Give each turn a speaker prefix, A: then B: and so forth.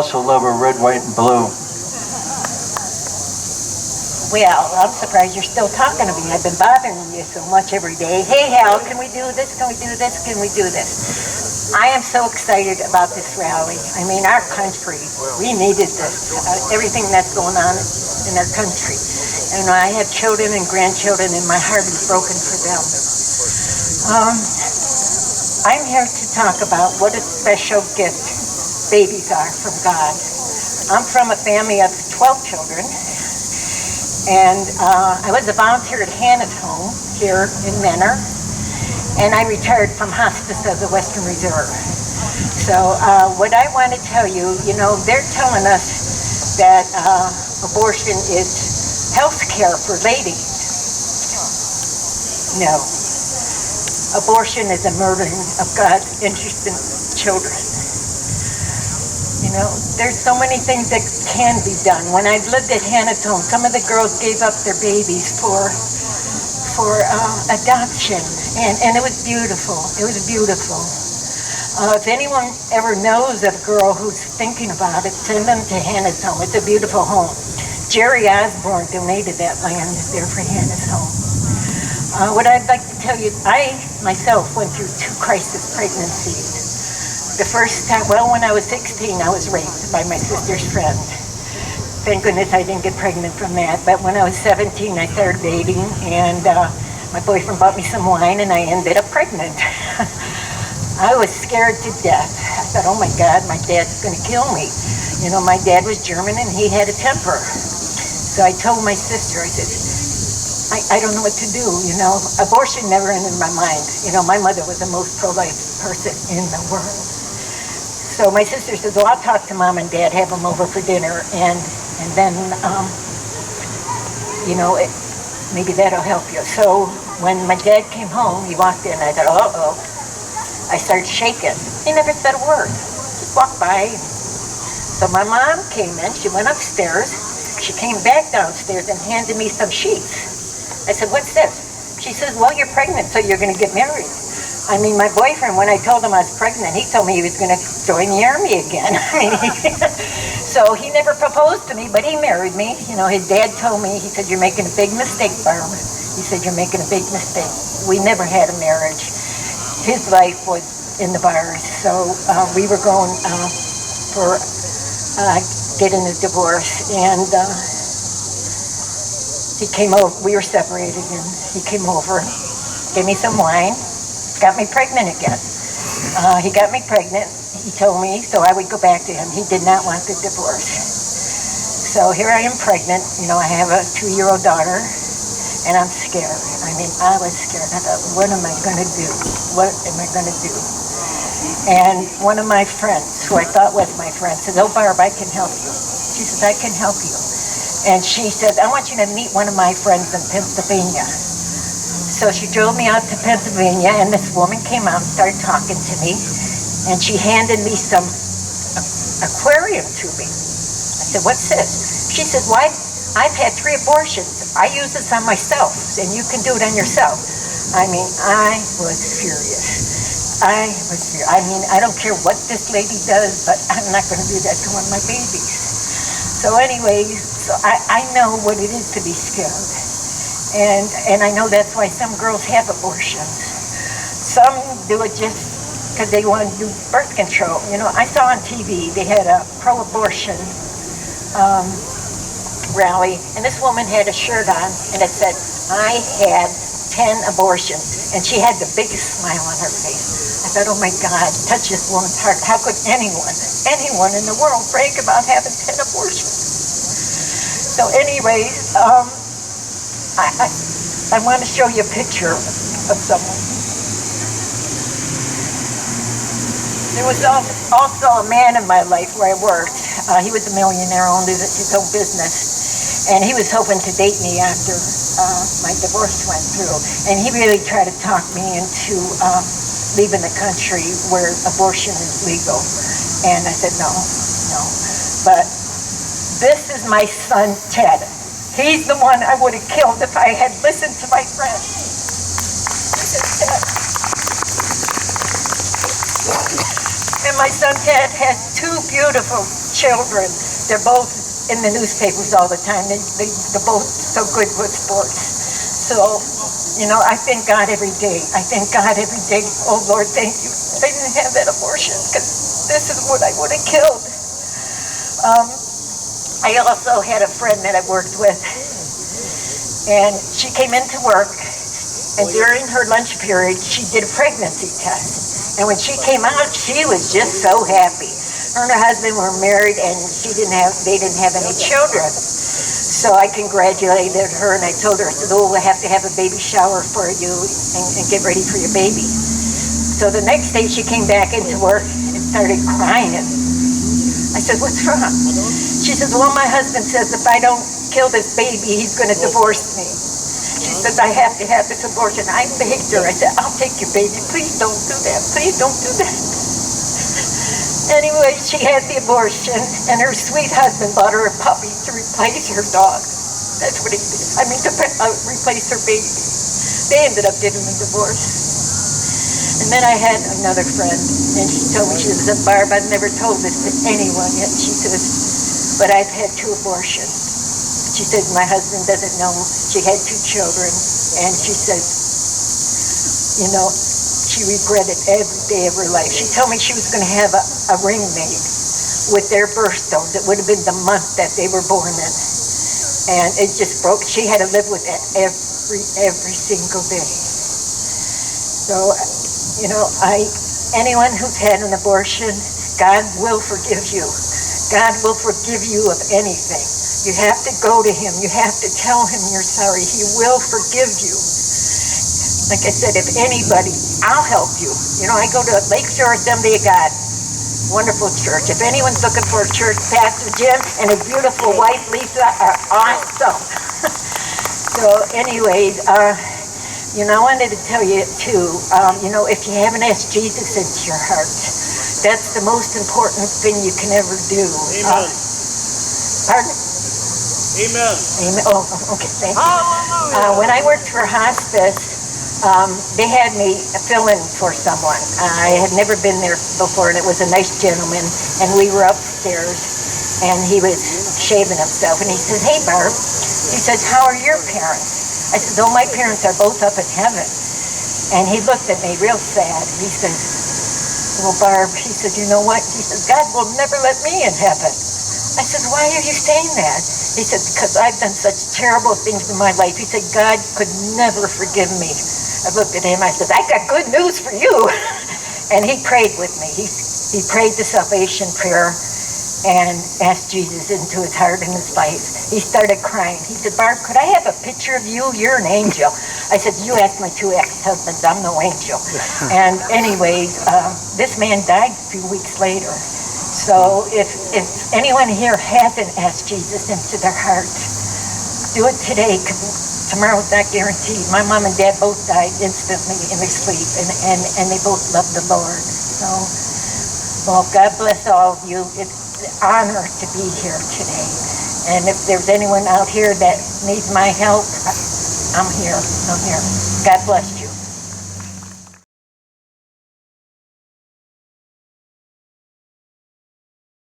A: also love her red, white, and blue.
B: Well, I'm surprised you're still talking to me. I've been bothering you so much every day. Hey, Hal, can we do this? Can we do this? Can we do this? I am so excited about this rally. I mean, our country, we needed this. Everything that's going on in our country. And I have children and grandchildren, and my heart is broken for them. I'm here to talk about what a special gift babies are from God. I'm from a family of 12 children. And I was a volunteer at Hannah's Home here in Menor, and I retired from hospice of the Western Reserve. So what I want to tell you, they're telling us that abortion is health care for ladies. No. Abortion is a murdering of God's innocent children. There's so many things that can be done. When I lived at Hannah's Home, some of the girls gave up their babies for adoption, and it was beautiful. It was beautiful. If anyone ever knows of a girl who's thinking about it, send them to Hannah's Home. It's a beautiful home. Jerry Osborne donated that land there for Hannah's Home. What I'd like to tell you, I myself went through 2 crisis pregnancies. The first time, when I was 16, I was raped by my sister's friend. Thank goodness I didn't get pregnant from that. But when I was 17, I started dating, and my boyfriend bought me some wine, and I ended up pregnant. I was scared to death. I thought, oh my God, my dad's going to kill me. My dad was German, and he had a temper. So I told my sister, I said, I don't know what to do, Abortion never entered my mind. My mother was the most pro-life person in the world. So my sister says, well, I'll talk to Mom and Dad, have them over for dinner, and then, maybe that'll help you. So when my dad came home, he walked in, I thought, uh-oh. I started shaking. He never said a word. Just walked by. So my mom came in, she went upstairs, she came back downstairs and handed me some sheets. I said, what's this? She says, well, you're pregnant, so you're going to get married. I mean, my boyfriend, when I told him I was pregnant, he told me he was going to join the army again. So he never proposed to me, but he married me. His dad told me, he said, you're making a big mistake, Barb. He said, you're making a big mistake. We never had a marriage. His life was in the bars, so we were going for getting a divorce, and he came over. We were separated, and he came over, gave me some wine, got me pregnant again. He got me pregnant, he told me, so I would go back to him. He did not want the divorce. So here I am pregnant. I have a 2-year-old daughter, and I'm scared. I mean, I was scared. I thought, what am I going to do? What am I going to do? And one of my friends, who I thought was my friend, said, oh, Barb, I can help you. She says, I can help you. And she said, I want you to meet one of my friends in Pennsylvania. So she drove me out to Pennsylvania, and this woman came out and started talking to me, and she handed me some aquarium to me. I said, what's this? She said, well, I've had 3 abortions. I use this on myself, and you can do it on yourself. I mean, I was furious. I mean, I don't care what this lady does, but I'm not going to do that to one of my babies. So anyway, I know what it is to be scared. And I know that's why some girls have abortions. Some do it just because they want to do birth control. I saw on TV, they had a pro-abortion rally, and this woman had a shirt on, and it said, I had 10 abortions. And she had the biggest smile on her face. I thought, oh my God, touch this woman's heart. How could anyone in the world brag about having 10 abortions? So anyways, I want to show you a picture of someone. There was also a man in my life where I worked. He was a millionaire, owned his own business, and he was hoping to date me after my divorce went through. And he really tried to talk me into leaving the country where abortion is legal. And I said, no. But this is my son, Ted. He's the one I would have killed if I had listened to my friend. This is Ted. And my son Ted has 2 beautiful children. They're both in the newspapers all the time. They're both so good with sports. So, you know, I thank God every day. I thank God every day. Oh, Lord, thank you. I didn't have that abortion because this is what I would have killed. I also had a friend that I worked with, and she came into work, and during her lunch period, she did a pregnancy test. And when she came out, she was just so happy. Her and her husband were married, and they didn't have any children. So I congratulated her, and I told her, I said, oh, we'll have to have a baby shower for you and get ready for your baby. So the next day, she came back into work and started crying. I said, what's wrong? She says, well, my husband says if I don't kill this baby, he's going to divorce me. She says, I have to have this abortion. I begged her. I said, I'll take your baby. Please don't do that. Please don't do that. Anyway, she had the abortion, and her sweet husband bought her a puppy to replace her dog. That's what he did. I mean, to replace her baby. They ended up getting a divorce. And then I had another friend, and she told me, she said, Barb, I've never told this to anyone yet. She says, but I've had 2 abortions. She said, my husband doesn't know. She had 2 children, and she says, you know, she regretted every day of her life. She told me she was going to have a ring made with their birthstones. It would have been the month that they were born in. And it just broke. She had to live with that every single day. So, you know, anyone who's had an abortion, God will forgive you. God will forgive you of anything. You have to go to him. You have to tell him you're sorry. He will forgive you. Like I said, if anybody, I'll help you. You know, I go to Lakeshore Assembly of God. Wonderful church. If anyone's looking for a church, Pastor Jim and his beautiful wife, Lisa, are awesome. So anyways, you know, I wanted to tell you too, you know, if you haven't asked Jesus into your heart, that's the most important thing you can ever do.
C: Amen.
B: Pardon?
C: Amen.
B: Amen. Oh, okay, thank you. When I worked for hospice, they had me fill in for someone. I had never been there before, and it was a nice gentleman, and we were upstairs, and he was shaving himself, and he says, hey, Barb, he says, how are your parents? I said, oh, my parents are both up in heaven. And he looked at me real sad. He says, well, Barb, he said, you know what? He says, God will never let me in heaven. I said, why are you saying that? He said, because I've done such terrible things in my life. He said, God could never forgive me. I looked at him, I said, I got good news for you. And he prayed with me. He prayed the salvation prayer and asked Jesus into his heart and his life. He started crying. He said, Barb, could I have a picture of you? You're an angel. I said, you asked my 2 ex-husbands, I'm no angel. And anyways, this man died a few weeks later. So if anyone here hasn't asked Jesus into their heart, do it today, because tomorrow's not guaranteed. My mom and dad both died instantly in their sleep, and they both loved the Lord. So, well, God bless all of you. It's an honor to be here today. And if there's anyone out here that needs my help, I'm here. God bless you.